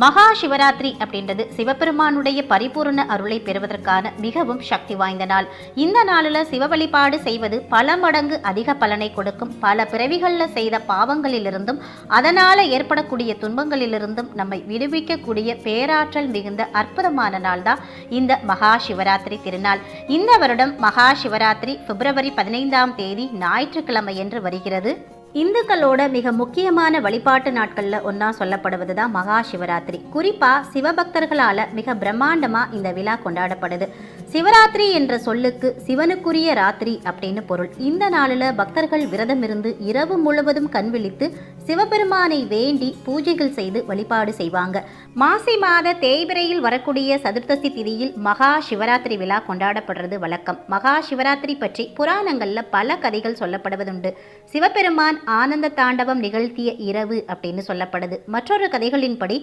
மகா சிவராத்திரி அப்படின்றது சிவபெருமானுடைய பரிபூர்ண அருளை பெறுவதற்கான மிகவும் சக்தி வாய்ந்த நாள். இந்த நாளில் சிவ வழிபாடு செய்வது பல மடங்கு அதிக பலனை கொடுக்கும். பல பிறவிகளில் செய்த பாவங்களிலிருந்தும் அதனால் ஏற்படக்கூடிய துன்பங்களிலிருந்தும் நம்மை விடுவிக்கக்கூடிய பேராற்றல் மிகுந்த அற்புதமான நாள் தான் இந்த மகா சிவராத்திரி திருநாள். இந்த வருடம் மகா சிவராத்திரி பிப்ரவரி 15ஆம் தேதி ஞாயிற்றுக்கிழமை என்று வருகிறது. இந்துக்களோட மிக முக்கியமான வழிபாட்டு நாட்களில் ஒன்றா சொல்லப்படுவது தான் மகா சிவராத்திரி. குறிப்பாக சிவபக்தர்களால் மிக பிரம்மாண்டமாக இந்த விழா கொண்டாடப்படுது. சிவராத்திரி என்ற சொல்லுக்கு சிவனுக்குரிய ராத்திரி அப்படின்னு பொருள். இந்த நாளில் பக்தர்கள் விரதம் இருந்து இரவு முழுவதும் கண் விழித்து சிவபெருமானை வேண்டி பூஜைகள் செய்து வழிபாடு செய்வாங்க. மாசி மாத தேய்பிரையில் வரக்கூடிய சதுர்த்தசி திதியில் மகா சிவராத்திரி விழா கொண்டாடப்படுறது வழக்கம். மகா சிவராத்திரி பற்றி புராணங்களில் பல கதைகள் சொல்லப்படுவதுண்டு. சிவபெருமான் ஆனந்த தாண்டவம் நிகழ்த்திய இரவு அப்படின்னு சொல்லப்படுது. மற்றொரு கதைகளின்படி